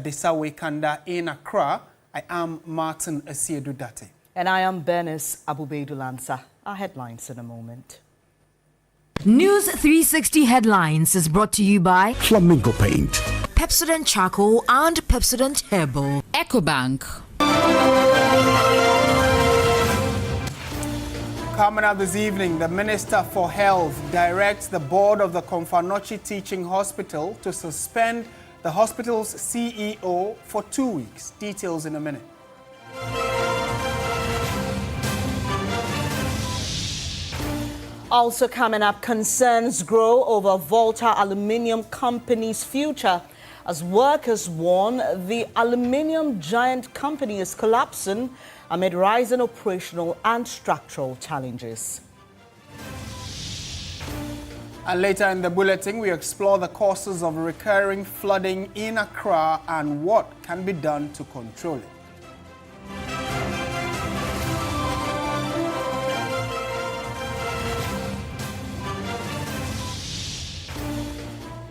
Desawe Kanda in Accra. I am Martin Asiedu-Date. And I am Bernice Abubeidu-Lansa. Our headlines in a moment. News360 Headlines is brought to you by Flamingo Paint, Pepsodent Charcoal and Pepsodent Herbal, EcoBank. Coming up this evening, the Minister for Health directs the board of the Komfanochi Teaching Hospital to suspend the hospital's CEO for 2 weeks. Details in a minute. Also coming up, concerns grow over Volta Aluminium Company's future as workers warn the aluminium giant company is collapsing amid rising operational and structural challenges. And later in the bulletin, we explore the causes of recurring flooding in Accra and what can be done to control it.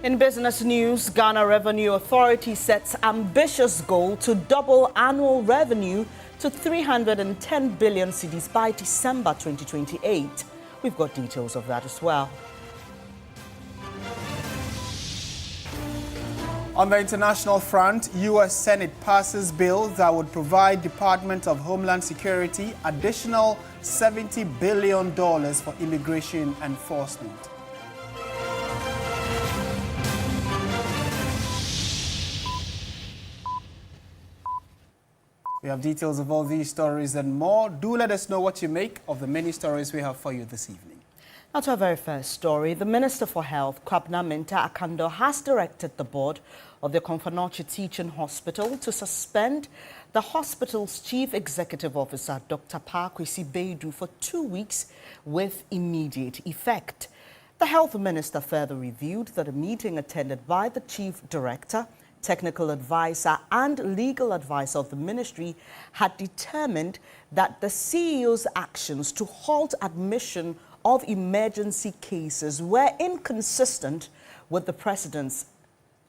In business news, Ghana Revenue Authority sets ambitious goal to double annual revenue to 310 billion cedis by December 2028. We've got details of that as well. On the international front, U.S. Senate passes bill that would provide Department of Homeland Security additional $70 billion for immigration enforcement. We have details of all these stories and more. Do let us know what you make of the many stories we have for you this evening. Now to our very first story, the Minister for Health, Kwabena Mintah Akando, has directed the board of the Komfanochi Teaching Hospital to suspend the hospital's Chief Executive Officer, Dr. Pakwesi Beidu, for 2 weeks with immediate effect. The Health Minister further reviewed that a meeting attended by the Chief Director, Technical Advisor and Legal Advisor of the Ministry had determined that the CEO's actions to halt admission of emergency cases were inconsistent with the President's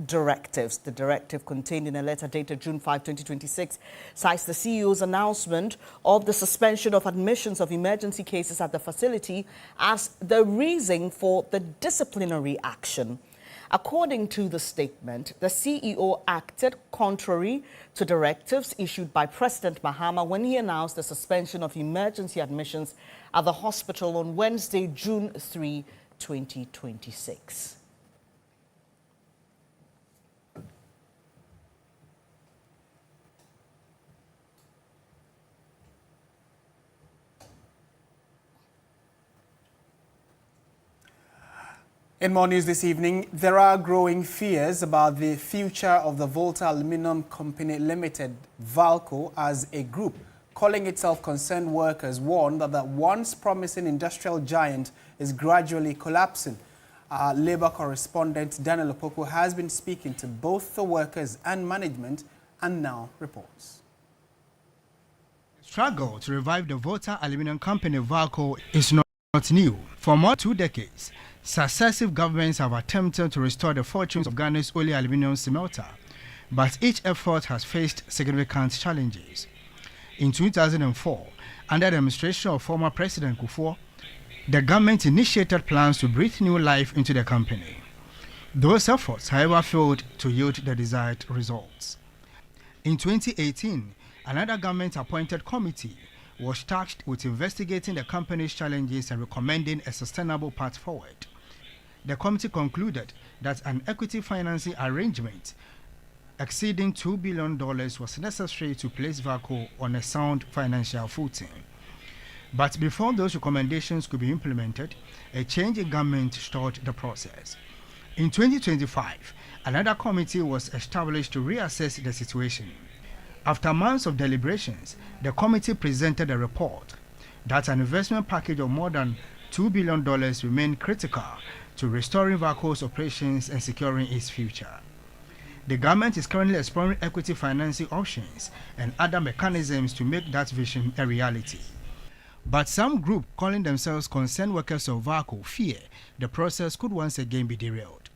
directives. The directive, contained in a letter dated June 5, 2026, cites the CEO's announcement of the suspension of admissions of emergency cases at the facility as the reason for the disciplinary action. According to the statement, the CEO acted contrary to directives issued by President Mahama when he announced the suspension of emergency admissions at the hospital on Wednesday, June 3, 2026. In more news this evening, there are growing fears about the future of the Volta Aluminium Company Limited, VALCO, as a group. Calling itself concerned workers warn that the once promising industrial giant is gradually collapsing. Our labor correspondent Daniel Opoku has been speaking to both the workers and management and now reports. The struggle to revive the Volta Aluminium Company, VALCO, is not new. For more than 2 decades, successive governments have attempted to restore the fortunes of Ghana's only aluminium smelter, but each effort has faced significant challenges. In 2004, under the administration of former President Kufuor, the government initiated plans to breathe new life into the company. Those efforts, however, failed to yield the desired results. In 2018, another government-appointed committee was tasked with investigating the company's challenges and recommending a sustainable path forward. The committee concluded that an equity financing arrangement exceeding $2 billion was necessary to place VALCO on a sound financial footing. But before those recommendations could be implemented, a change in government stalled the process. In 2025, another committee was established to reassess the situation. After months of deliberations, the committee presented a report that an investment package of more than $2 billion remained critical to restoring VALCO's operations and securing its future. The government is currently exploring equity financing options and other mechanisms to make that vision a reality. But some group calling themselves concerned workers of VALCO fear the process could once again be derailed.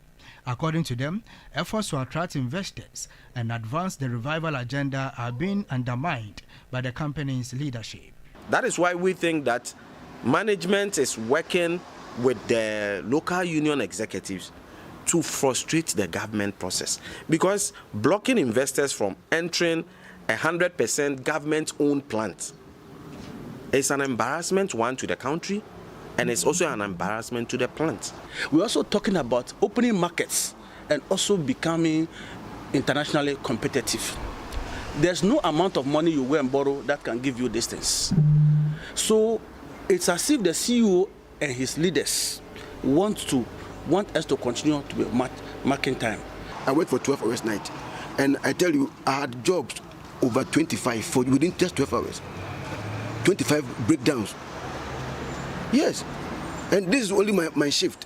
According to them, efforts to attract investors and advance the revival agenda are being undermined by the company's leadership. That is why we think that management is working with the local union executives to frustrate the government process, because blocking investors from entering 100% government-owned plant is an embarrassment, one, to the country, and it's also an embarrassment to the plant. We're also talking about opening markets and also becoming internationally competitive. There's no amount of money you go and borrow that can give you these things. So it's as if the CEO and his leaders want us to continue to be marking time. I worked for 12 hours night, and I tell you, I had jobs over 25 for within just 12 hours. 25 breakdowns. Yes, and this is only my shift.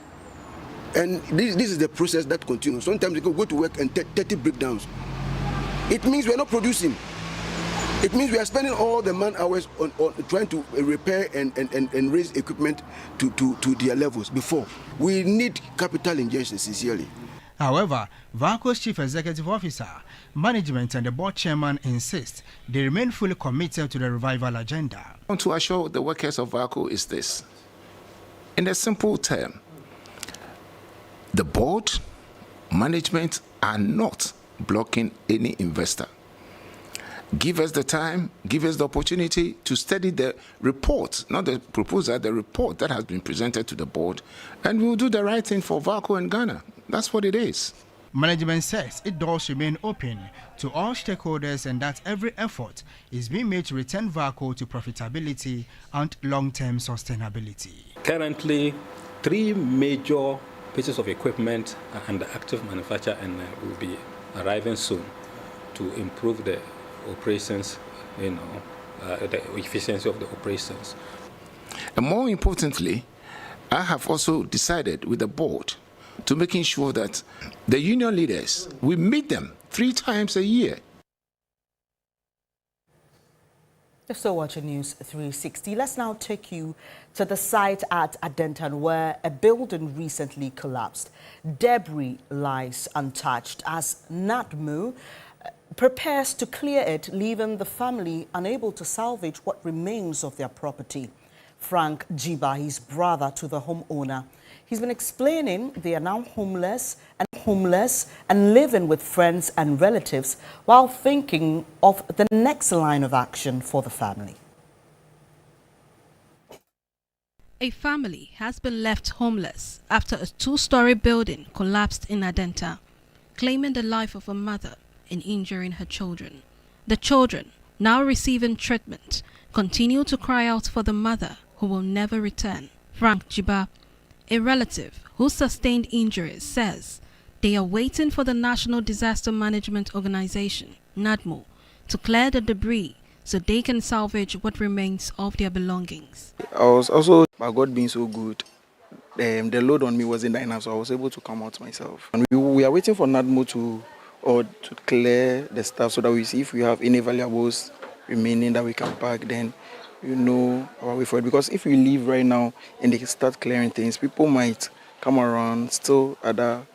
And this is the process that continues. Sometimes you can go to work and 30 breakdowns. It means we're not producing. It means we are spending all the man hours on trying to repair and raise equipment to their levels before. We need capital injection sincerely. However, VALCO's Chief Executive Officer, management and the board chairman insist they remain fully committed to the revival agenda. I want to assure the workers of VALCO is this. In a simple term, the board, management are not blocking any investor. Give us the time, give us the opportunity to study the report, not the proposal, the report that has been presented to the board, and we will do the right thing for VALCO and Ghana. That's what it is. Management says it does remain open to all stakeholders and that every effort is being made to return VALCO to profitability and long-term sustainability. Currently, 3 major pieces of equipment are under active manufacture and will be arriving soon to improve the operations, the efficiency of the operations. And more importantly, I have also decided with the board to making sure that the union leaders, we meet them 3 times a year. You're still watching News 360. Let's now take you to the site at Adenta where a building recently collapsed. Debris lies untouched as NADMU prepares to clear it, leaving the family unable to salvage what remains of their property. Frank Jiba, his brother to the homeowner, he's been explaining they are now homeless and living with friends and relatives while thinking of the next line of action for the family. A family has been left homeless after a 2-story building collapsed in Adenta, claiming the life of a mother and injuring her children. The children, now receiving treatment, continue to cry out for the mother who will never return. Frank Jiba, a relative who sustained injuries, says they are waiting for the National Disaster Management Organization, NADMO, to clear the debris so they can salvage what remains of their belongings. I was also, by God being so good, the load on me wasn't enough, so I was able to come out myself. And we are waiting for NADMO to clear the stuff so that we see if we have any valuables remaining that we can pack, then our way forward. Because if we leave right now and they start clearing things, people might come around, still other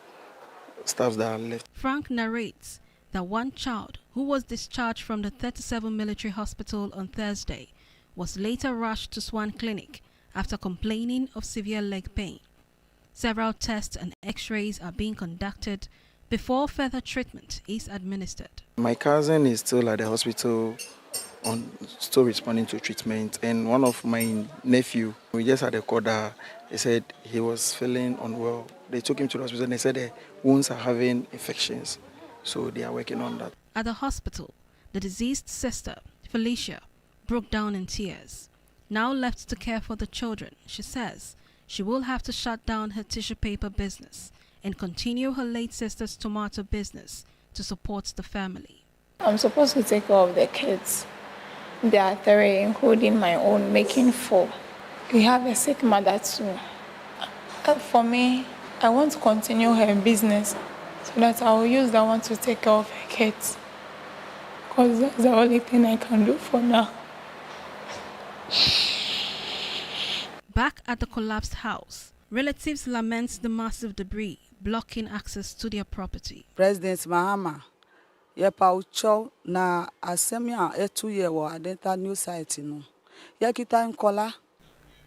stuff that are left. Frank narrates that one child who was discharged from the 37 military hospital on Thursday was later rushed to Swan Clinic after complaining of severe leg pain. Several tests and x-rays are being conducted before further treatment is administered. My cousin is still at the hospital, still responding to treatment, and one of my nephew, we just had a call that he said he was feeling unwell. They took him to the hospital and they said the wounds are having infections, so they are working on that. At the hospital, the deceased sister, Felicia, broke down in tears. Now left to care for the children, she says she will have to shut down her tissue paper business and continue her late sister's tomato business to support the family. I'm supposed to take care of the kids. There are 3, including my own, making 4. We have a sick mother too. For me, I want to continue her business so that I will use that one to take care of her kids. Because that's the only thing I can do for now. Back at the collapsed house, Relatives lament the massive debris blocking access to their property. President Mahama, ye paucho na asemia etuye wa Adenta News site no. Ye kita nkola.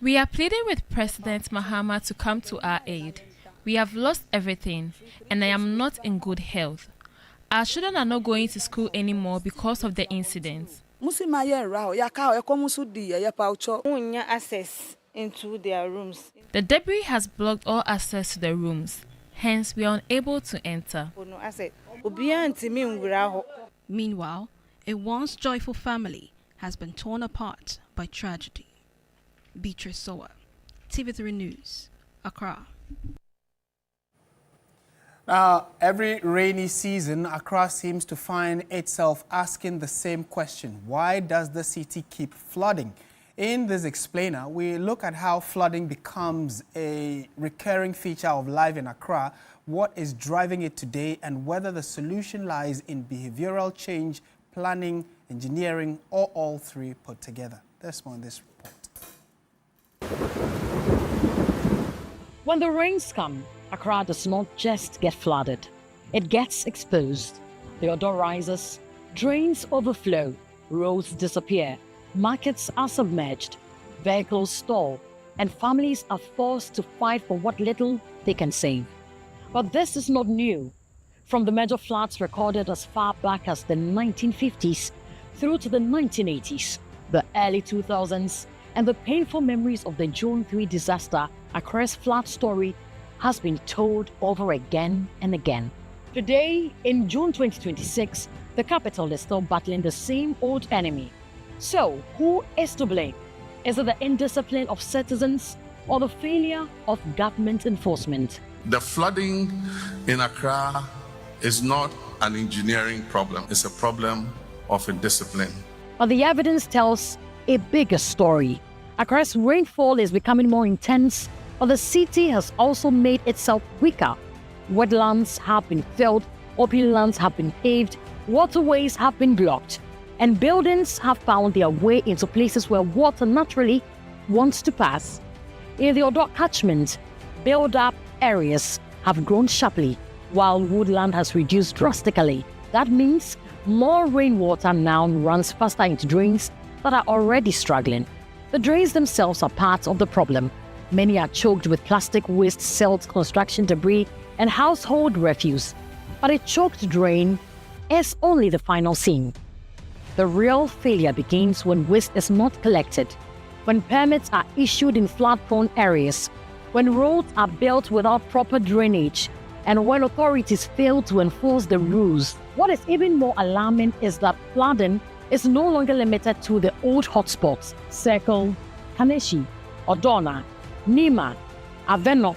We are pleading with President Mahama to come to our aid. We have lost everything, and I am not in good health. Our children are not going to school anymore because of the incident. Musima ye rao ya ka e komusu di ye paucho. Unya access into their rooms. The debris has blocked all access to the rooms. Hence, we are unable to enter. Meanwhile, a once joyful family has been torn apart by tragedy. Beatrice Sowa, TV3 News, Accra. Now, every rainy season, Accra seems to find itself asking the same question. Why does the city keep flooding? In this explainer, we look at how flooding becomes a recurring feature of life in Accra, what is driving it today, and whether the solution lies in behavioral change, planning, engineering, or all three put together. There's more in this report. When the rains come, Accra does not just get flooded. It gets exposed. The odor rises, drains overflow, roads disappear, markets are submerged, vehicles stall, and families are forced to fight for what little they can save. But this is not new. From the major floods recorded as far back as the 1950s through to the 1980s, the early 2000s, and the painful memories of the June 3 disaster, Accra's flood story has been told over again and again. Today, in June 2026, the capital is still battling the same old enemy. So, who is to blame? Is it the indiscipline of citizens or the failure of government enforcement? The flooding in Accra is not an engineering problem. It's a problem of indiscipline. But the evidence tells a bigger story. Accra's rainfall is becoming more intense, but the city has also made itself weaker. Wetlands have been filled, open lands have been paved, waterways have been blocked, and buildings have found their way into places where water naturally wants to pass. In the Odo catchment, build-up areas have grown sharply, while woodland has reduced drastically. That means more rainwater now runs faster into drains that are already struggling. The drains themselves are part of the problem. Many are choked with plastic waste, silt, construction debris, and household refuse. But a choked drain is only the final scene. The real failure begins when waste is not collected, when permits are issued in flood-prone areas, when roads are built without proper drainage, and when authorities fail to enforce the rules. What is even more alarming is that flooding is no longer limited to the old hotspots: Circle, Kaneshi, Odona, Nima, Aveno,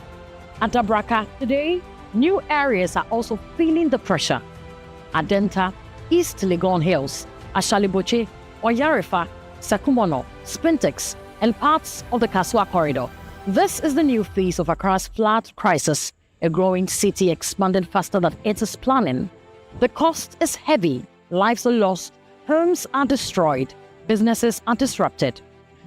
Atabraka. Today, new areas are also feeling the pressure. Adenta, East Legon Hills, Ashaliboche, Oyarefa, Sakumono, Spintex, and parts of the Kaswa corridor. This is the new phase of Accra's flood crisis, a growing city expanding faster than it is planning. The cost is heavy, lives are lost, homes are destroyed, businesses are disrupted.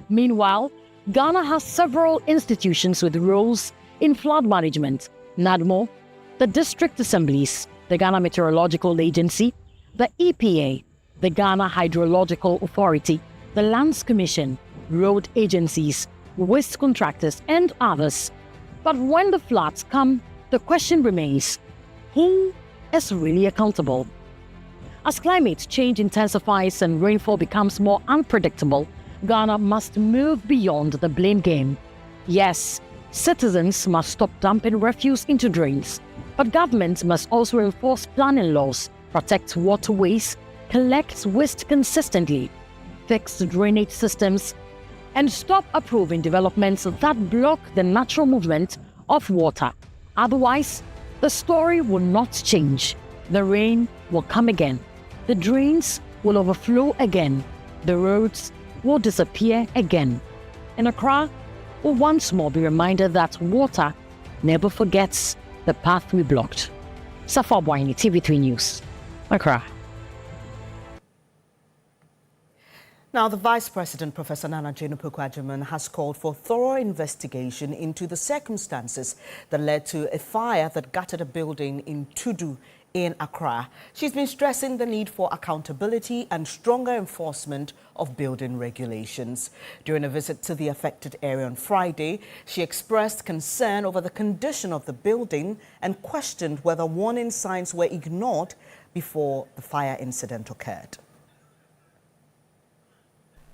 Meanwhile, Ghana has several institutions with roles in flood management: NADMO, the district assemblies, the Ghana Meteorological Agency, the EPA, the Ghana Hydrological Authority, the Lands Commission, road agencies, waste contractors, and others. But when the floods come, the question remains: who is really accountable? As climate change intensifies and rainfall becomes more unpredictable, Ghana must move beyond the blame game. Yes, citizens must stop dumping refuse into drains, but government must also enforce planning laws, protect waterways, collect waste consistently, fix drainage systems, and stop approving developments that block the natural movement of water. Otherwise, the story will not change. The rain will come again. The drains will overflow again. The roads will disappear again. In Accra, we'll once more be reminded that water never forgets the path we blocked. Safa Boyni, TV3 News, Accra. Now, the Vice President, Professor Nana Jane Opoku-Agyeman, has called for thorough investigation into the circumstances that led to a fire that gutted a building in Tudu in Accra. She's been stressing the need for accountability and stronger enforcement of building regulations. During a visit to the affected area on Friday, she expressed concern over the condition of the building and questioned whether warning signs were ignored before the fire incident occurred.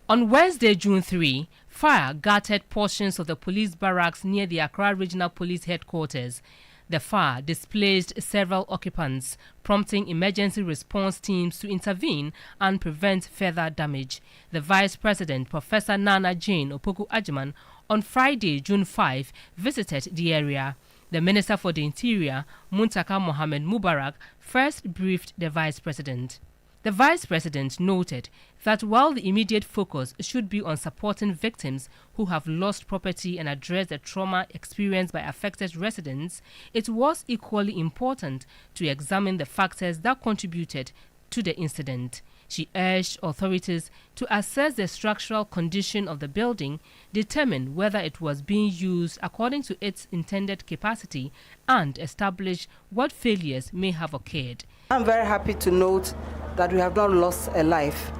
On Wednesday, June 3, fire gutted portions of the police barracks near the Accra Regional Police Headquarters. The fire displaced several occupants, prompting emergency response teams to intervene and prevent further damage. The Vice President, Professor Nana Jane Opoku-Agyeman, on Friday, June 5, visited the area. The Minister for the Interior, Muntaka Mohammed Mubarak, first briefed the Vice President. The Vice President noted that while the immediate focus should be on supporting victims who have lost property and address the trauma experienced by affected residents, it was equally important to examine the factors that contributed to the incident. She urged authorities to assess the structural condition of the building, determine whether it was being used according to its intended capacity, and establish what failures may have occurred. I'm very happy to note that we have not lost a life.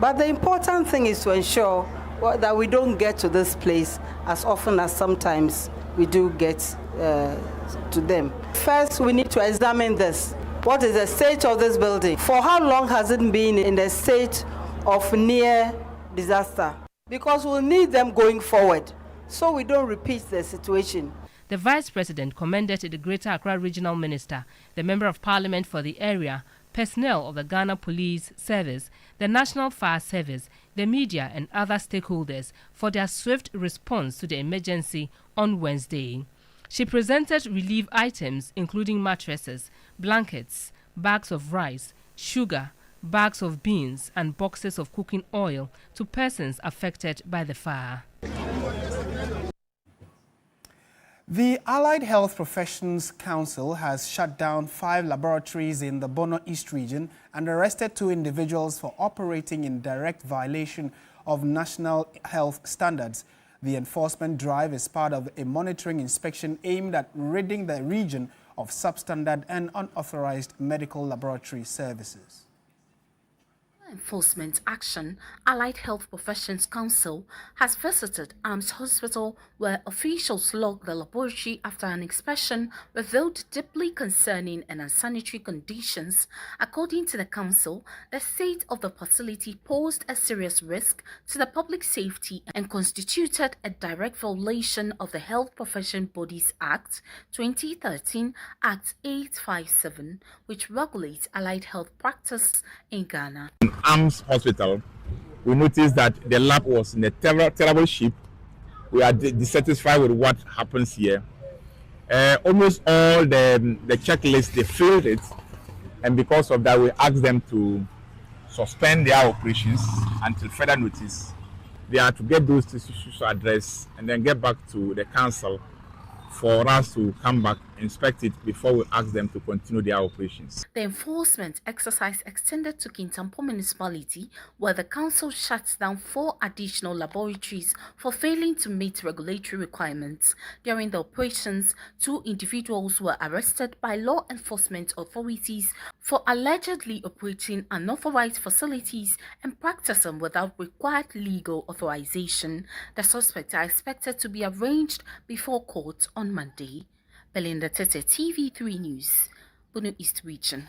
But the important thing is to ensure that we don't get to this place as often as sometimes we do get to them. First, we need to examine this. What is the state of this building? For how long has it been in a state of near disaster? Because we'll need them going forward, so we don't repeat the situation. The Vice President commended the Greater Accra Regional Minister, the Member of Parliament for the area, personnel of the Ghana Police Service, the National Fire Service, the media and other stakeholders for their swift response to the emergency on Wednesday. She presented relief items including mattresses, blankets, bags of rice, sugar, bags of beans and boxes of cooking oil to persons affected by the fire. The Allied Health Professions Council has shut down 5 laboratories in the Bono East region and arrested 2 individuals for operating in direct violation of national health standards. The enforcement drive is part of a monitoring inspection aimed at ridding the region of substandard and unauthorized medical laboratory services. Enforcement action, Allied Health Professions Council has visited AMS Hospital where officials logged the laboratory after an inspection revealed deeply concerning and unsanitary conditions. According to the council, the state of the facility posed a serious risk to the public safety and constituted a direct violation of the Health Profession Bodies Act 2013, Act 857, which regulates allied health practice in Ghana. AMS Hospital, we noticed that the lab was in a terrible shape. We are dissatisfied with what happens here. Almost all the checklists, they failed it, and because of that we asked them to suspend their operations until further notice. They are to get those issues addressed and then get back to the council for us to come back, inspect it before we ask them to continue their operations. The enforcement exercise extended to Kintampo municipality, where the council shut down 4 additional laboratories for failing to meet regulatory requirements. During the operations, 2 individuals were arrested by law enforcement authorities for allegedly operating unauthorized facilities and practicing without required legal authorization. The suspects are expected to be arraigned before court on Monday. Belinda Tete, TV3 News, Bono East Region.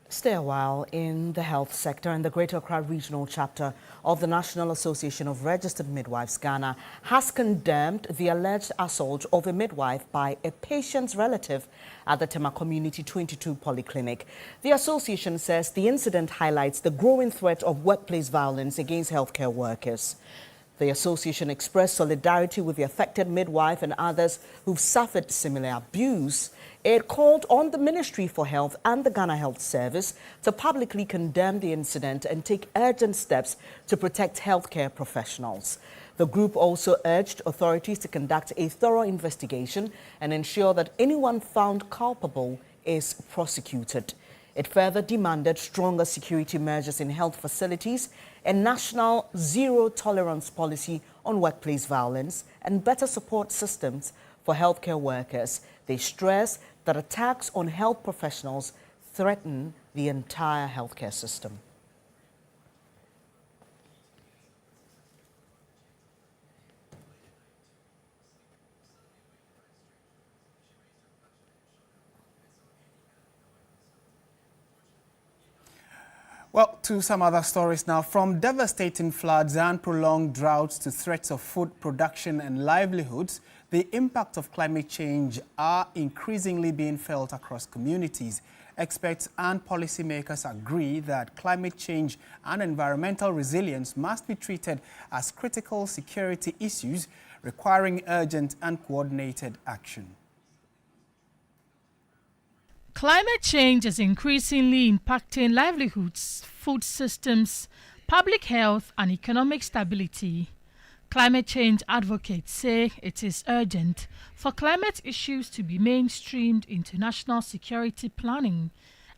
Stay a while in the health sector, and the Greater Accra Regional Chapter of the National Association of Registered Midwives Ghana has condemned the alleged assault of a midwife by a patient's relative at the Tema Community 22 Polyclinic. The association says the incident highlights the growing threat of workplace violence against healthcare workers. The association expressed solidarity with the affected midwife and others who've suffered similar abuse. It called on the Ministry for Health and the Ghana Health Service to publicly condemn the incident and take urgent steps to protect healthcare professionals. The group also urged authorities to conduct a thorough investigation and ensure that anyone found culpable is prosecuted. It further demanded stronger security measures in health facilities, a national zero-tolerance policy on workplace violence, and better support systems for healthcare workers. They stress that attacks on health professionals threaten the entire healthcare system. Well, to some other stories now. From devastating floods and prolonged droughts to threats of food production and livelihoods, the impact of climate change are increasingly being felt across communities. Experts and policymakers agree that climate change and environmental resilience must be treated as critical security issues requiring urgent and coordinated action. Climate change is increasingly impacting livelihoods, food systems, public health and economic stability. Climate change advocates say it is urgent for climate issues to be mainstreamed into national security planning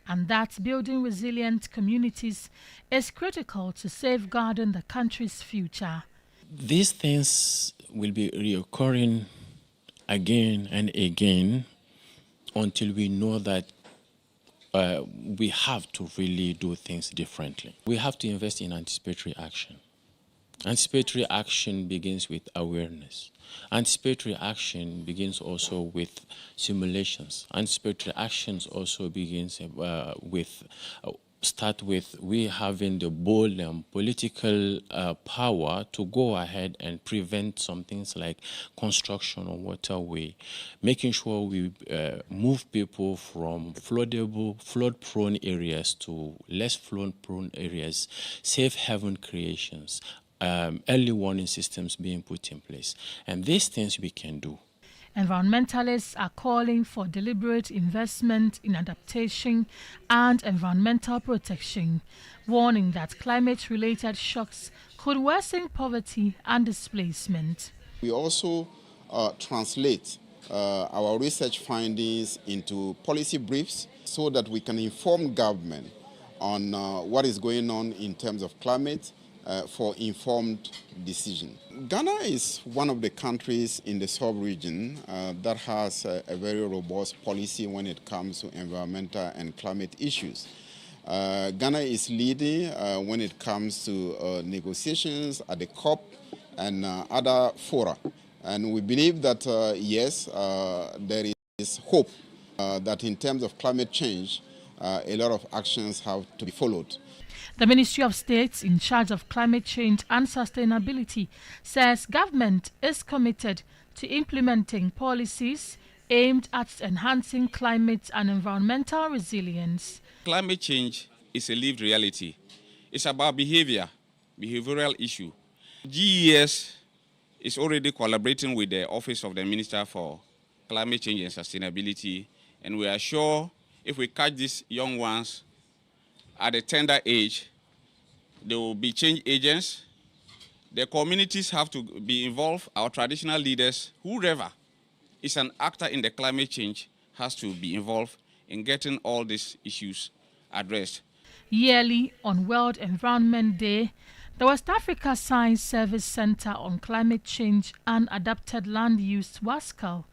and that building resilient communities is critical to safeguarding the country's future. These things will be reoccurring again and again until we know that we have to really do things differently. We have to invest in anticipatory action. Anticipatory action begins with awareness. Anticipatory action begins also with simulations. Anticipatory actions also begins start with we having the bold and political power to go ahead and prevent some things like construction on waterway, making sure we move people from flood-prone areas to less flood-prone areas, safe haven creations, early warning systems being put in place. And these things we can do. Environmentalists are calling for deliberate investment in adaptation and environmental protection, warning that climate-related shocks could worsen poverty and displacement. We also translate our research findings into policy briefs so that we can inform government on what is going on in terms of climate for informed decision. Ghana is one of the countries in the sub-region that has a very robust policy when it comes to environmental and climate issues. Ghana is leading when it comes to negotiations at the COP and other fora. And we believe that, yes, there is hope that in terms of climate change, a lot of actions have to be followed. The Ministry of State in charge of climate change and sustainability says government is committed to implementing policies aimed at enhancing climate and environmental resilience. Climate change is a lived reality. It's about behavioral issue. GES is already collaborating with the Office of the Minister for Climate Change and Sustainability, and we are sure if we catch these young ones at a tender age, there will be change agents. The communities have to be involved. Our traditional leaders, whoever is an actor in the climate change, has to be involved in getting all these issues addressed. Yearly on World Environment Day, the West Africa Science Service Center on Climate Change and Adapted Land Use, WASCAL,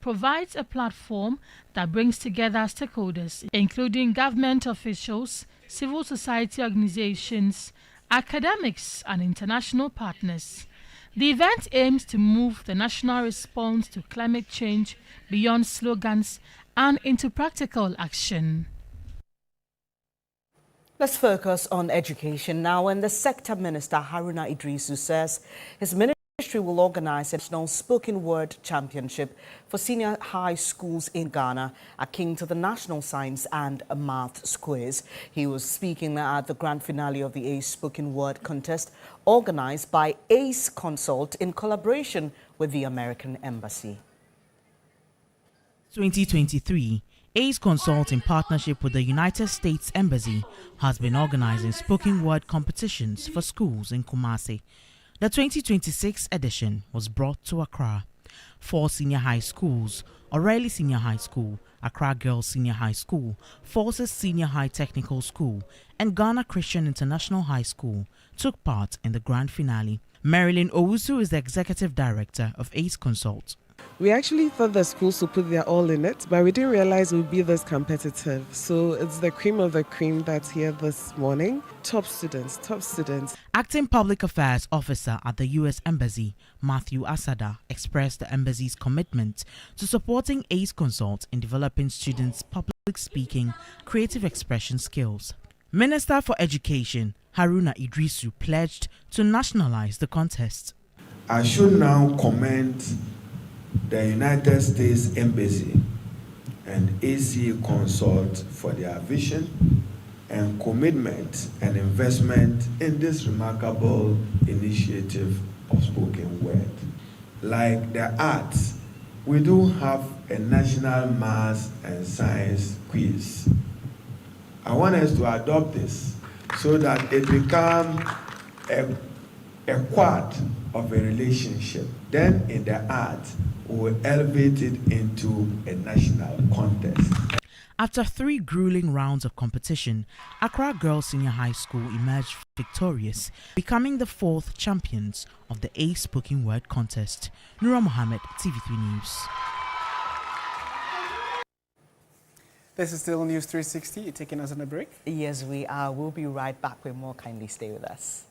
provides a platform that brings together stakeholders, including government officials, civil society organizations, academics, and international partners. The event aims to move the national response to climate change beyond slogans and into practical action. Let's focus on education now, and the sector minister Haruna Idrisu says his ministry will organize a national spoken word championship for senior high schools in Ghana, akin to the National Science and Maths Quiz. He was speaking at the grand finale of the ACE Spoken Word contest organized by ACE Consult in collaboration with the American Embassy. 2023, ACE Consult in partnership with the United States Embassy has been organizing spoken word competitions for schools in Kumasi. The 2026 edition was brought to Accra. 4 senior high schools, O'Reilly Senior High School, Accra Girls Senior High School, Forces Senior High Technical School, and Ghana Christian International High School took part in the grand finale. Marilyn Owusu is the Executive Director of ACE Consult. We actually thought the schools would put their all in it, but we didn't realize it would be this competitive. So it's the cream of the cream that's here this morning. Top students, top students. Acting Public Affairs Officer at the U.S. Embassy, Matthew Asada, expressed the embassy's commitment to supporting ACE Consult in developing students' public speaking, creative expression skills. Minister for Education, Haruna Idrisu, pledged to nationalize the contest. I should now commend the United States Embassy and ACE Consult for their vision and commitment and investment in this remarkable initiative of spoken word. Like the arts, we do have a national maths and science quiz. I want us to adopt this so that it becomes a quad of a relationship. Then in the art, we will elevate it into a national contest. After 3 grueling rounds of competition, Accra Girls Senior High School emerged victorious, becoming the 4th champions of the ACE Spoken Word contest. Nura Mohammed, TV3 News. This is still News 360. You're taking us on a break? Yes, we are. We'll be right back with more. Kindly stay with us.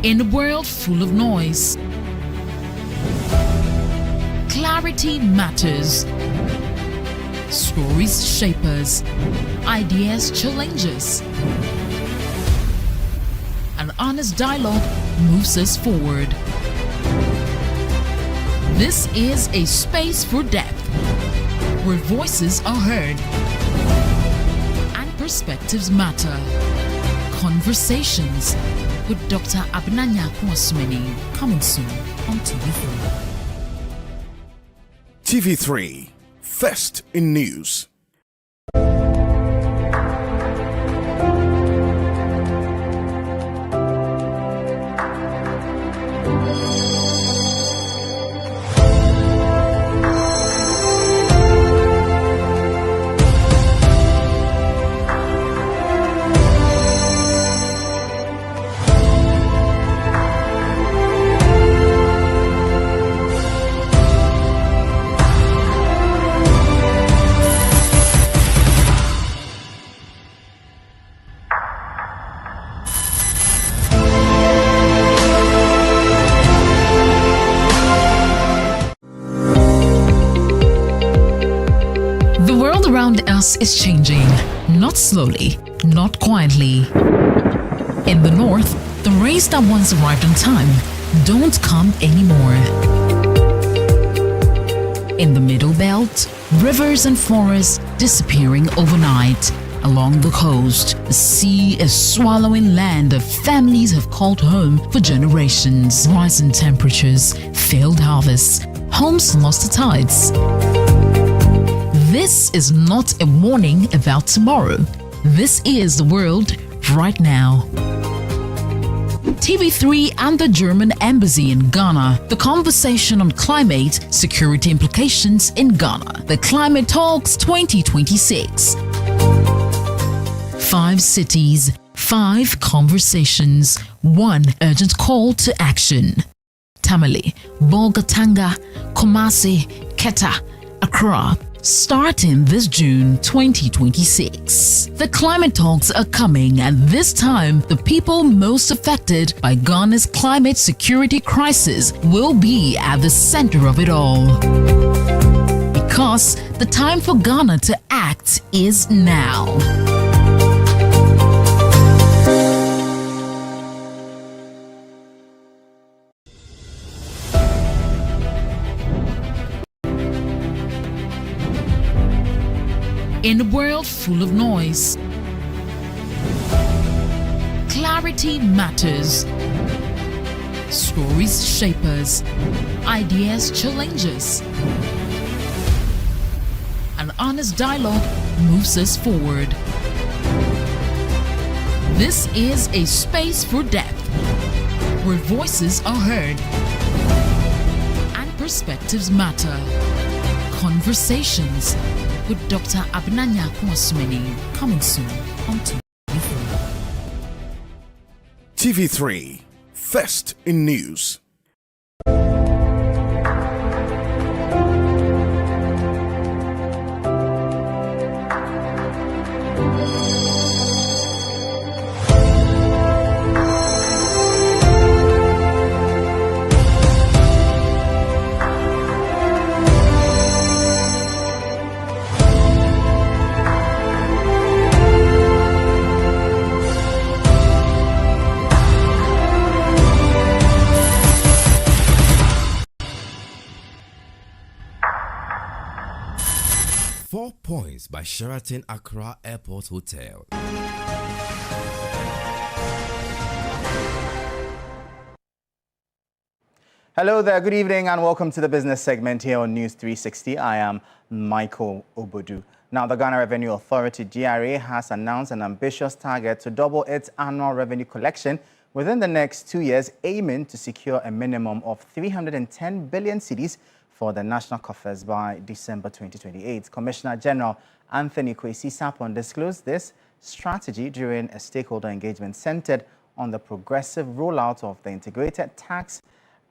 In a world full of noise, clarity matters. Stories shape us, ideas challenge us. An honest dialogue moves us forward. This is a space for depth, where voices are heard and perspectives matter. Conversations with Dr. Abnanya Kwasmini, coming soon on TV3. TV3, first in news. us is changing, not slowly, not quietly. In the north, the rains that once arrived on time don't come anymore. In the middle belt, rivers and forests disappearing overnight. Along the coast, the sea is swallowing land that families have called home for generations. Rising temperatures, failed harvests, homes lost to tides. This is not a warning about tomorrow. This is the world right now. TV3 and the German embassy in Ghana. The conversation on climate security implications in Ghana. The Climate Talks 2026. 5 cities, 5 conversations, 1 urgent call to action. Tamale, Bolgatanga, Kumasi, Keta, Accra. Starting this June 2026. The climate talks are coming, and this time, the people most affected by Ghana's climate security crisis will be at the center of it all. Because the time for Ghana to act is now. In a world full of noise, clarity matters. Stories shape us, ideas challenge us. An honest dialogue moves us forward. This is a space for depth, where voices are heard and perspectives matter. Conversations with Dr. Abinanya Kwasumeni, coming soon on TV3. TV3, first in news. Points by Sheraton Accra Airport Hotel. Hello there, good evening and welcome to the business segment here on News 360. I am Michael Obodu. Now, the Ghana Revenue Authority, GRA, has announced an ambitious target to double its annual revenue collection within the next 2 years, aiming to secure a minimum of 310 billion cedis for the national coffers by December 2028. Commissioner General Anthony Kwesi Sapon disclosed this strategy during a stakeholder engagement centered on the progressive rollout of the integrated tax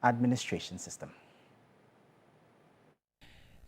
administration system.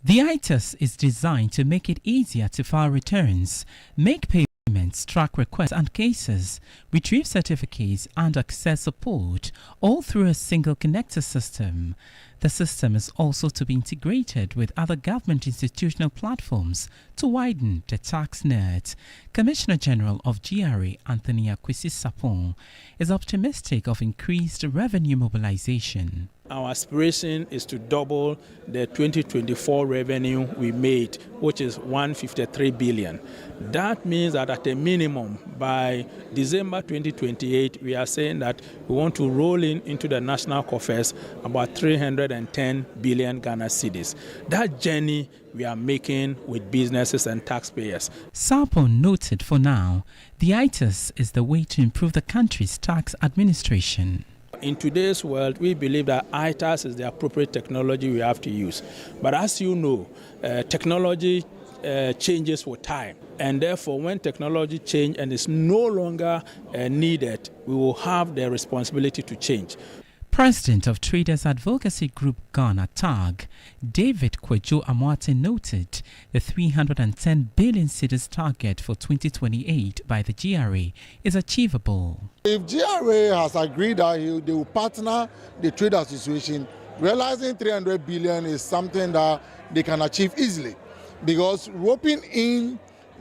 The ITAS is designed to make it easier to file returns, make payments, track requests and cases, retrieve certificates and access support, all through a single connector system. The system is also to be integrated with other government institutional platforms to widen the tax net. Commissioner General of GRA, Anthony Kwesi Sapon, is optimistic of increased revenue mobilization. Our aspiration is to double the 2024 revenue we made, which is 153 billion. That means that at a minimum, by December 2028, we are saying that we want to roll into the national coffers about 310 billion Ghana cedis. That journey we are making with businesses and taxpayers. Sapon noted for now, the ITAS is the way to improve the country's tax administration. In today's world, we believe that ITAS is the appropriate technology we have to use. But as you know, technology changes with time. And therefore, when technology changes and is no longer needed, we will have the responsibility to change. President of Traders Advocacy Group Ghana, TAG, David Kwejo Amoate noted the 310 billion cedis target for 2028 by the GRA is achievable. If GRA has agreed that they will partner the trade association, realizing 300 billion is something that they can achieve easily, because roping in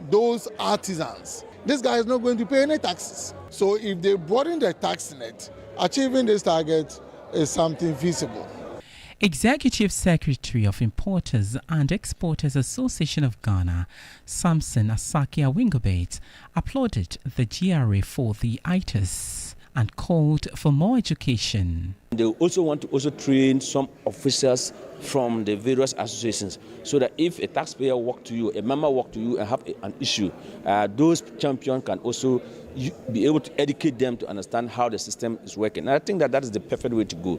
those artisans. This guy is not going to pay any taxes. So if they broaden the tax net, achieving this target is something feasible. Executive Secretary of Importers and Exporters Association of Ghana, Samson Asaki Awingobet, applauded the GRA for the ITIS and called for more education. They also want to also train some officers from the various associations so that if a taxpayer walk to you, a member walk to you and have an issue, those champions can also be able to educate them to understand how the system is working. And I think that is the perfect way to go.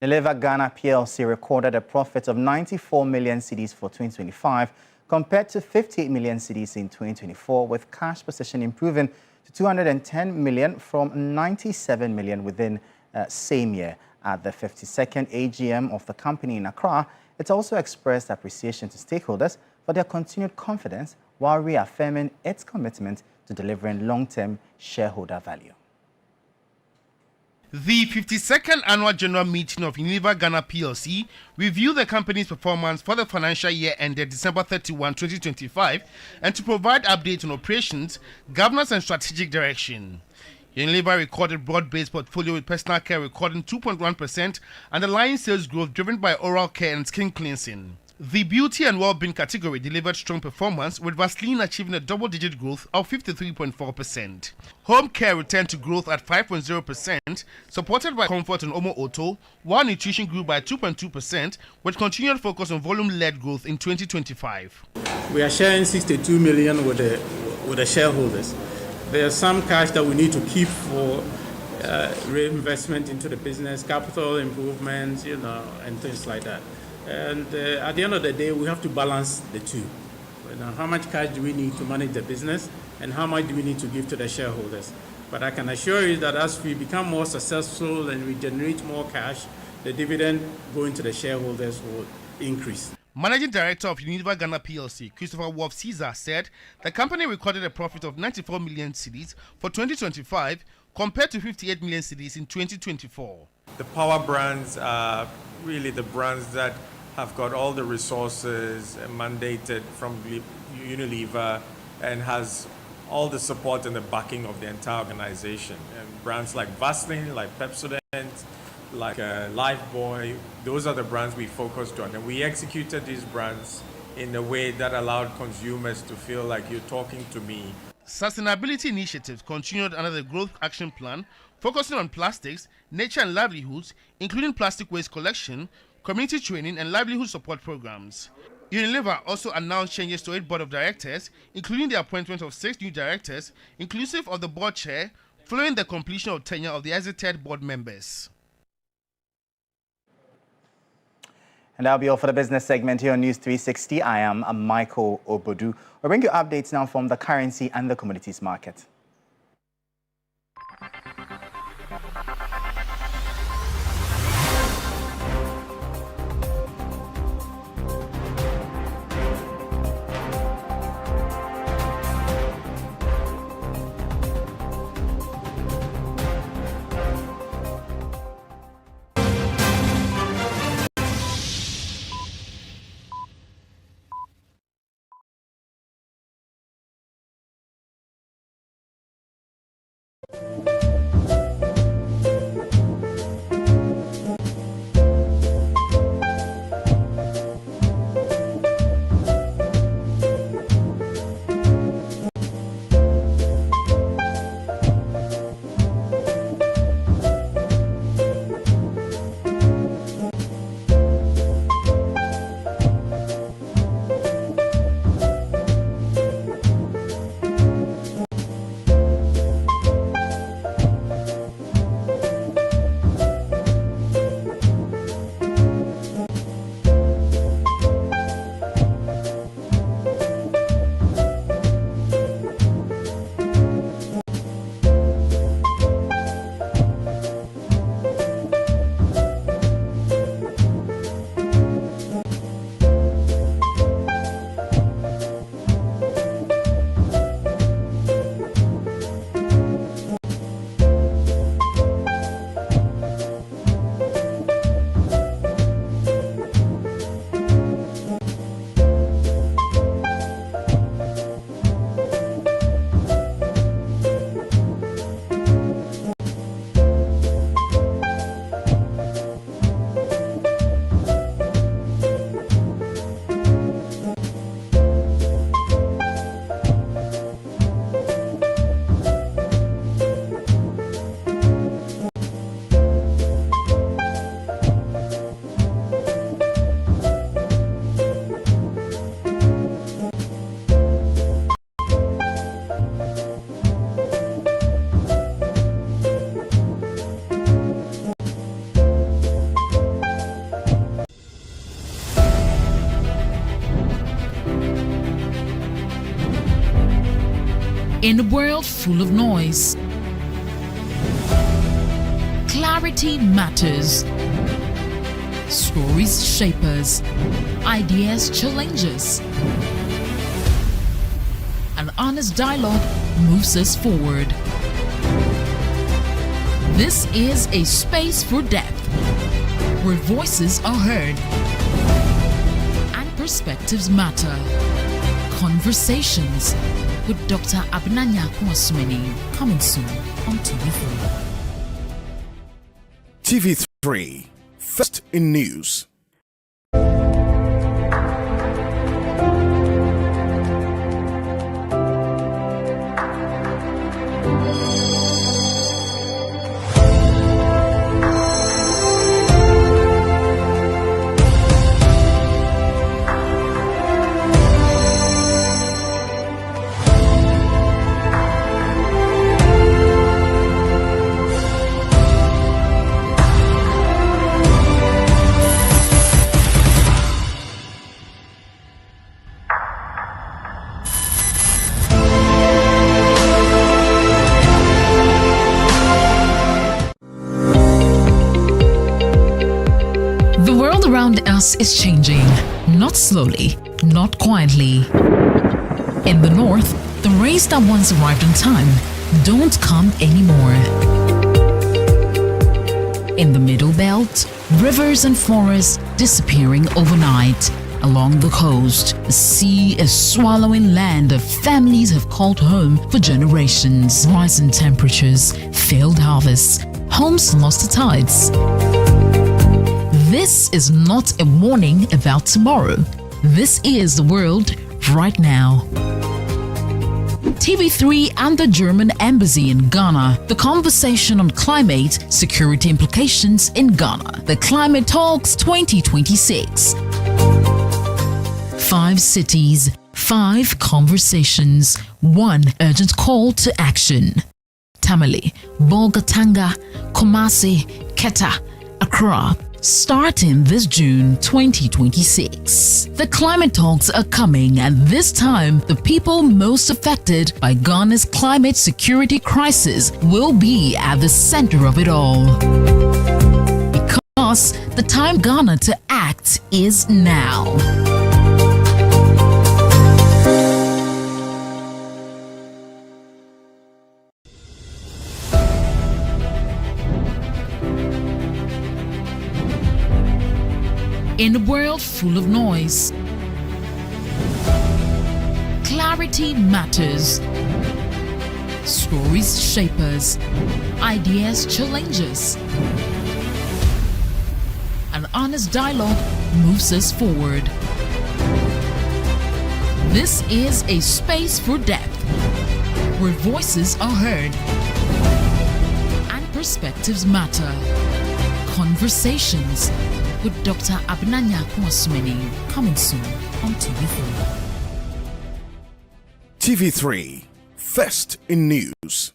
Unilever Ghana PLC recorded a profit of 94 million cedis for 2025 compared to 58 million cedis in 2024, with cash position improving to 210 million from 97 million within same year. At the 52nd AGM of the company in Accra, it also expressed appreciation to stakeholders for their continued confidence while reaffirming its commitment to delivering long-term shareholder value. The 52nd Annual General Meeting of Unilever Ghana PLC reviewed the company's performance for the financial year ended December 31, 2025, and to provide updates on operations, governance and strategic direction. Unilever recorded broad-based portfolio with personal care recording 2.1% underlying sales growth driven by oral care and skin cleansing. The beauty and well-being category delivered strong performance, with Vaseline achieving a double-digit growth of 53.4%. Home care returned to growth at 5.0%, supported by Comfort and Omo Auto, while nutrition grew by 2.2%, with continued focus on volume-led growth in 2025. We are sharing 62 million with the shareholders. There's some cash that we need to keep for reinvestment into the business, capital improvements, and things like that. And at the end of the day, we have to balance the two. How much cash do we need to manage the business, and how much do we need to give to the shareholders? But I can assure you that as we become more successful and we generate more cash, the dividend going to the shareholders will increase. Managing Director of Unilever Ghana PLC, Christopher Wolf Caesar, said the company recorded a profit of 94 million cedis for 2025 compared to 58 million cedis in 2024. The power brands are really the brands that have got all the resources mandated from Unilever and has all the support and the backing of the entire organization. And brands like Vaseline, like Pepsodent, like Lifebuoy, those are the brands we focused on. And we executed these brands in a way that allowed consumers to feel like you're talking to me. Sustainability initiatives continued under the Growth Action Plan, focusing on plastics, nature and livelihoods, including plastic waste collection, community training and livelihood support programs. Unilever also announced changes to its board of directors, including the appointment of 6 new directors, inclusive of the board chair, following the completion of tenure of the exited board members. And that'll be all for the business segment here on News 360. I am Michael Obodu. We'll bring you updates now from the currency and the commodities market. In a world full of noise, clarity matters. Stories shape us, ideas challenge us. An honest dialogue moves us forward. This is a space for depth, where voices are heard and perspectives matter. Conversations with Dr. Abinanya Kwasumeni, coming soon on TV3. TV3, first in news. Is changing, not slowly, not quietly. In the north, the rains that once arrived on time don't come anymore. In the middle belt, rivers and forests disappearing overnight. Along the coast, the sea is swallowing land that families have called home for generations. Rising temperatures, failed harvests, homes lost to tides. This is not a warning about tomorrow. This is the world right now. TV3 and the German Embassy in Ghana. The conversation on climate security implications in Ghana. The Climate Talks 2026. 5 cities, 5 conversations, 1 urgent call to action. Tamale, Bolgatanga, Kumasi, Keta, Accra. Starting this June 2026. The climate talks are coming, and this time, the people most affected by Ghana's climate security crisis will be at the center of it all. Because the time Ghana to act is now. In a world full of noise, clarity matters. Stories shape us, ideas challenge us. An honest dialogue moves us forward. This is a space for depth, where voices are heard and perspectives matter. Conversations with Dr. Abinanya Kwasumeni, coming soon on TV3. TV3, first in news.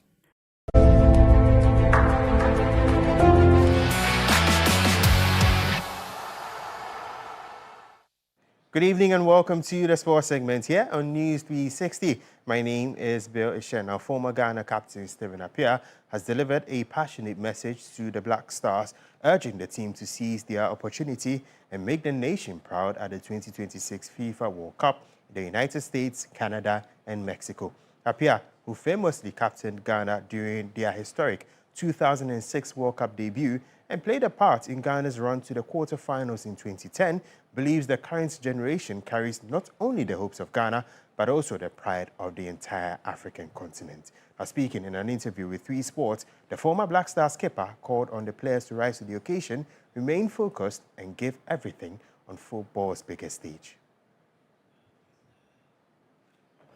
Good evening and welcome to the sports segment here on News360. My name is Bill Ishen. Our former Ghana captain Stephen Appiah has delivered a passionate message to the Black Stars, urging the team to seize their opportunity and make the nation proud at the 2026 FIFA World Cup in the United States, Canada and Mexico. Appiah, who famously captained Ghana during their historic 2006 World Cup debut and played a part in Ghana's run to the quarterfinals in 2010, believes the current generation carries not only the hopes of Ghana, but also the pride of the entire African continent. Now, speaking in an interview with 3 Sports, the former Black Star skipper called on the players to rise to the occasion, remain focused and give everything on football's biggest stage.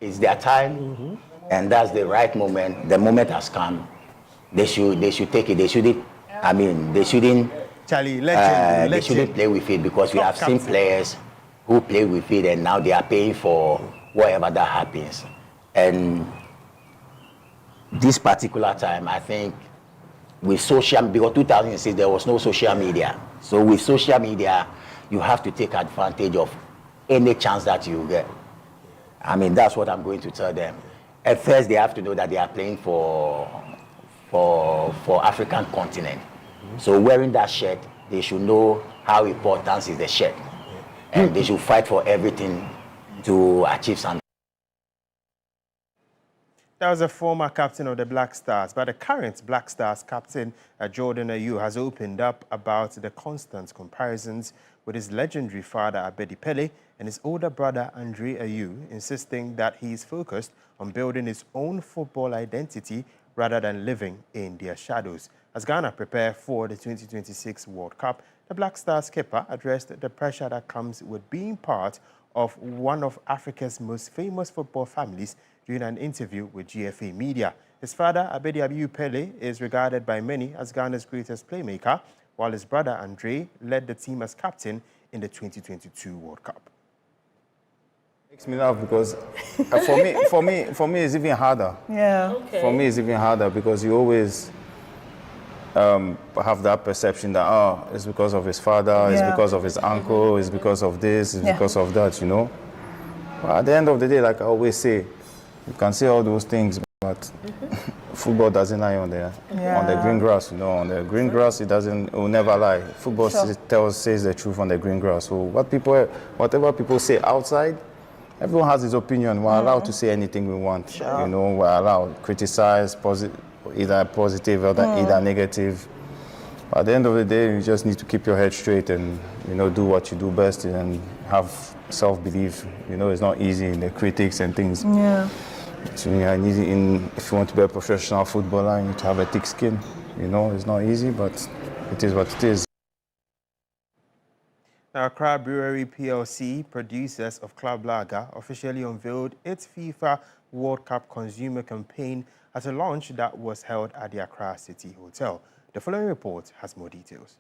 It's their time, and that's the right moment. The moment has come. They should take it. They shouldn't. I mean, they shouldn't. They shouldn't play with it, because we have seen players who play with it and now they are paying for whatever that happens. And this particular time, I think, with social, because 2006 there was no social media. So with social media, you have to take advantage of any chance that you get. I mean, that's what I'm going to tell them. at first they have to know that they are playing for African continent. So wearing that shirt, they should know how important is the shirt, and they should fight for everything to achieve something. That was a former captain of the Black Stars, but the current Black Stars captain, Jordan Ayew, has opened up about the constant comparisons with his legendary father, Abedi Pele, and his older brother, Andre Ayew, insisting that he is focused on building his own football identity rather than living in their shadows. As Ghana prepare for the 2026 World Cup, the Black Stars skipper addressed the pressure that comes with being part of one of Africa's most famous football families during an interview with GFA Media. His father, Abedi Ayew Pele, is regarded by many as Ghana's greatest playmaker, while his brother, Andre, led the team as captain in the 2022 World Cup. Makes me laugh because for me, it's even harder. Yeah. Okay. For me, it's even harder because you always have that perception that, it's because of his father, it's because of his uncle, it's because of this, it's because of that, you know. But at the end of the day, like I always say, you can say all those things, but football doesn't lie on the green grass, you know. On the green grass, it will never lie. Football says the truth on the green grass. So whatever people say outside, everyone has his opinion. We're allowed to say anything we want. You know, we're allowed to criticize, either positive or either negative. But at the end of the day, you just need to keep your head straight and, you know, do what you do best and have self-belief. You know, it's not easy, the critics and things. Yeah. So if you want to be a professional footballer, you need to have a thick skin. You know, it's not easy, but it is what it is. Now, Accra Brewery PLC, producers of Club Lager, officially unveiled its FIFA World Cup consumer campaign at a launch that was held at the Accra City Hotel. The following report has more details.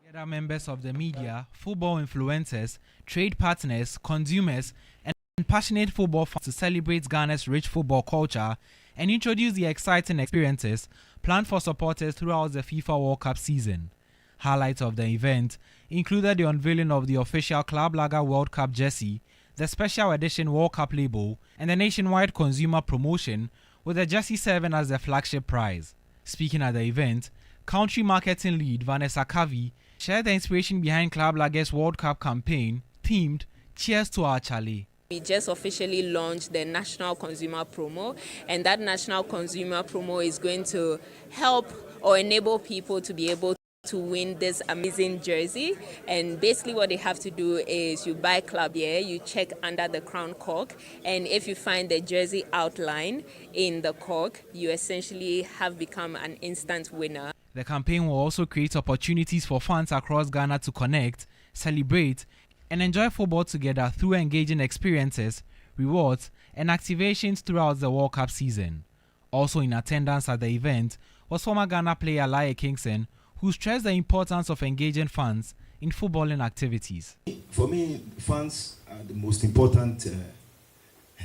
Other members of the media, football influencers, trade partners, consumers, and passionate football fans to celebrate Ghana's rich football culture and introduce the exciting experiences planned for supporters throughout the FIFA World Cup season. Highlights of the event included the unveiling of the official Club Lager World Cup jersey, the special edition World Cup label, and the nationwide consumer promotion, with the jersey serving as the flagship prize. Speaking at the event, country marketing lead Vanessa Kavi shared the inspiration behind Club Lager's World Cup campaign, themed Cheers to Our Charlie. We just officially launched the National Consumer Promo, and that National Consumer Promo is going to help or enable people to be able to win this amazing jersey. And basically what they have to do is you buy Club here, you check under the crown cork, and if you find the jersey outline in the cork, you essentially have become an instant winner. The campaign will also create opportunities for fans across Ghana to connect, celebrate, and enjoy football together through engaging experiences, rewards, and activations throughout the World Cup season. Also in attendance at the event was former Ghana player Laye Kingston, who stressed the importance of engaging fans in footballing activities. For me, fans are the most important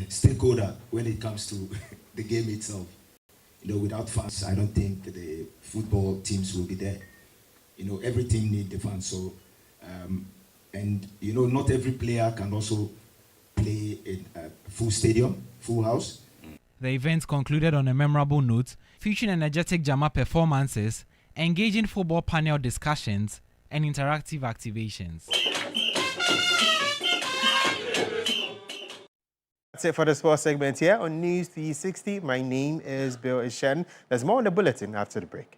stakeholder when it comes to the game itself. You know, without fans, I don't think the football teams will be there. You know, every team needs the fans. So, and you know, not every player can also play in a full stadium, full house. The event concluded on a memorable note, featuring energetic Jama performances, engaging football panel discussions, and interactive activations. That's it for the sports segment here on News 360. My name is Bill Ishen. There's more on the bulletin after the break.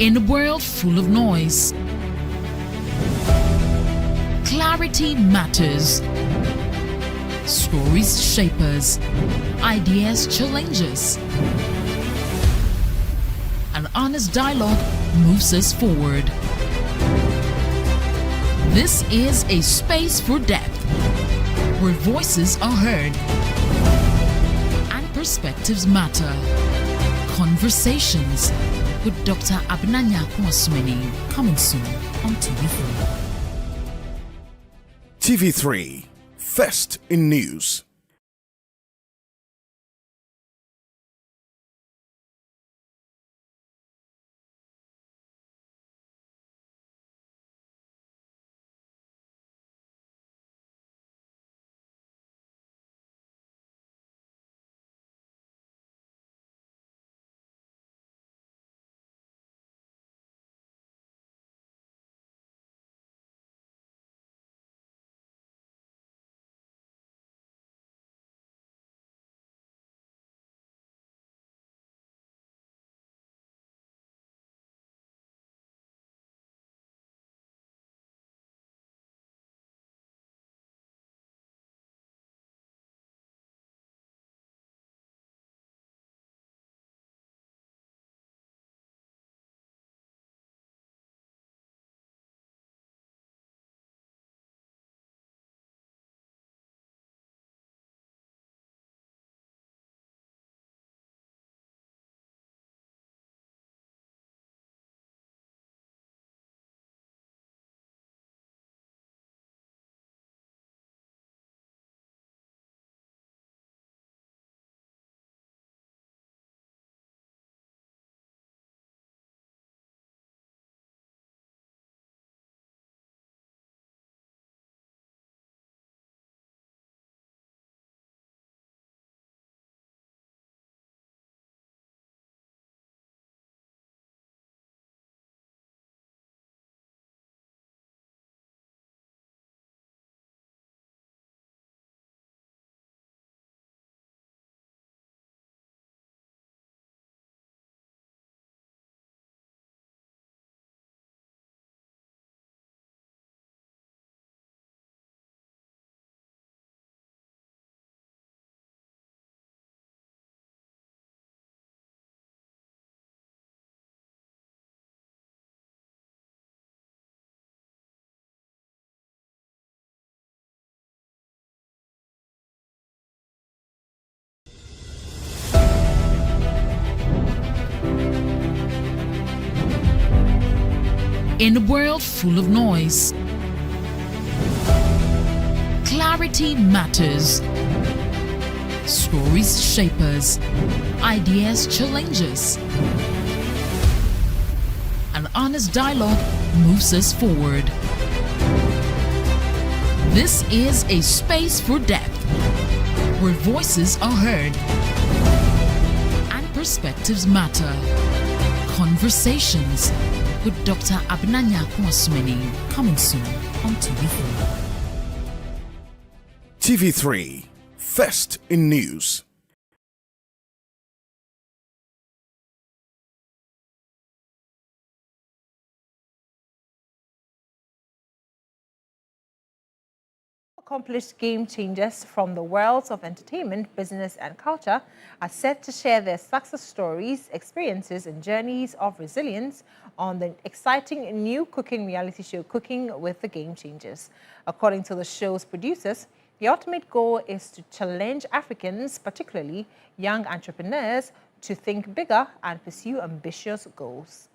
In a world full of noise, clarity matters. Stories shape us, ideas challenge us. An honest dialogue moves us forward. This is a space for depth, where voices are heard and perspectives matter. Conversations with Dr. Abnanya Kwasmeni, coming soon on TV3. TV3, first in news. In a world full of noise, clarity matters. Stories shape us, ideas challenge us. An honest dialogue moves us forward. This is a space for depth, where voices are heard and perspectives matter. Conversations with Dr. Abnanya Kwasmeni, coming soon on TV3. TV3, first in news. Accomplished game changers from the worlds of entertainment, business and culture are set to share their success stories, experiences and journeys of resilience on the exciting new cooking reality show, Cooking with the Game Changers. According to the show's producers, the ultimate goal is to challenge Africans, particularly young entrepreneurs, to think bigger and pursue ambitious goals.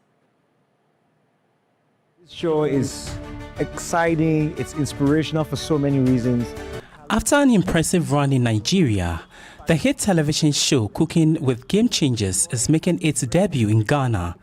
This show is exciting, it's inspirational for so many reasons. After an impressive run in Nigeria, the hit television show Cooking with Game Changers is making its debut in Ghana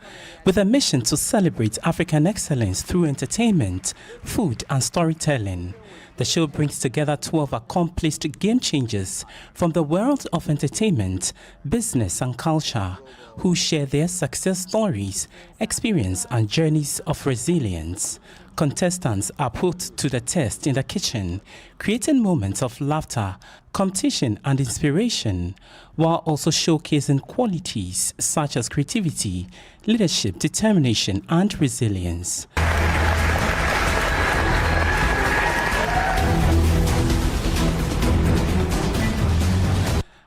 with a mission to celebrate African excellence through entertainment, food and storytelling. The show brings together 12 accomplished game changers from the world of entertainment, business and culture who share their success stories, experience and journeys of resilience. Contestants are put to the test in the kitchen, creating moments of laughter, competition and inspiration, while also showcasing qualities such as creativity, leadership, determination and resilience.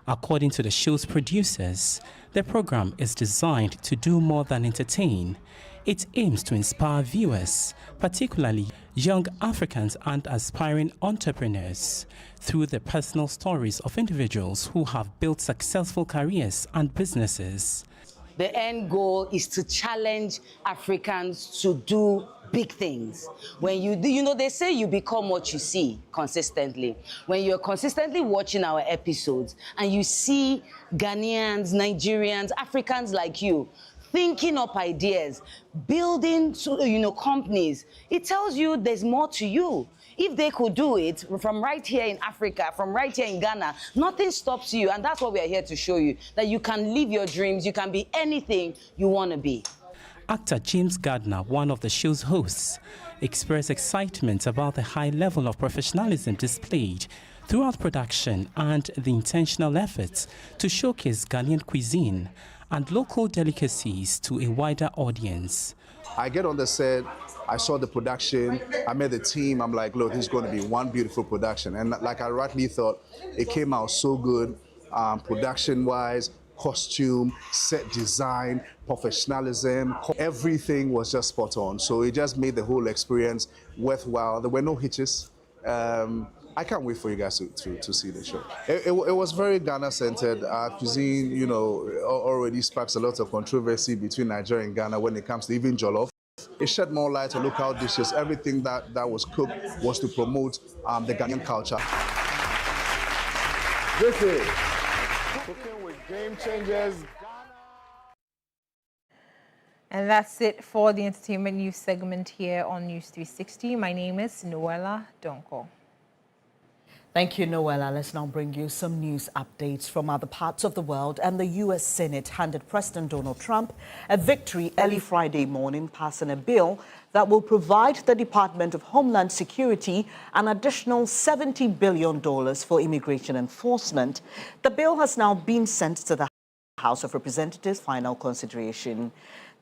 According to the show's producers, the program is designed to do more than entertain. It aims to inspire viewers, particularly young Africans and aspiring entrepreneurs, through the personal stories of individuals who have built successful careers and businesses. The end goal is to challenge Africans to do big things. When they say you become what you see consistently. When you're consistently watching our episodes and you see Ghanaians, Nigerians, Africans like you thinking up ideas, building companies, it tells you there's more to you. If they could do it from right here in Africa, from right here in Ghana, nothing stops you. And that's what we are here to show you, that you can live your dreams, you can be anything you want to be. Actor James Gardner, one of the show's hosts, expressed excitement about the high level of professionalism displayed throughout production and the intentional efforts to showcase Ghanaian cuisine and local delicacies to a wider audience. I get on the set, I saw the production, I met the team, I'm like, look, this is going to be one beautiful production. And like I rightly thought, it came out so good, production-wise, costume, set design, professionalism, everything was just spot on. So it just made the whole experience worthwhile. There were no hitches. I can't wait for you guys to see the show. It was very Ghana-centered. Our cuisine, already sparks a lot of controversy between Nigeria and Ghana when it comes to even jollof. It shed more light on local dishes. Everything that was cooked was to promote the Ghanaian culture. This is Cooking with Game Changers. And that's it for the entertainment news segment here on News 360. My name is Noella Donko. Thank you, Noella. Let's now bring you some news updates from other parts of the world. And the U.S. Senate handed President Donald Trump a victory early Friday morning, passing a bill that will provide the Department of Homeland Security an additional $70 billion for immigration enforcement. The bill has now been sent to the House of Representatives' final consideration.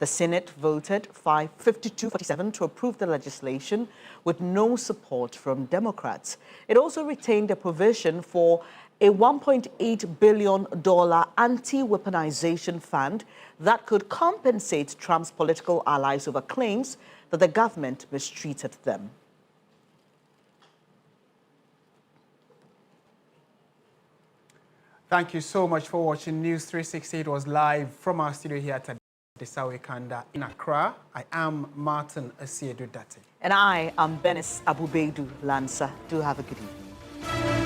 The Senate voted 52-47 to approve the legislation with no support from Democrats. It also retained a provision for a $1.8 billion anti-weaponization fund that could compensate Trump's political allies over claims that the government mistreated them. Thank you so much for watching News 360. It was live from our studio here at Desawe Kanda in Accra. I am Martin Asiedu Dati. And I am Benis Abubedu Lansa. Do have a good evening.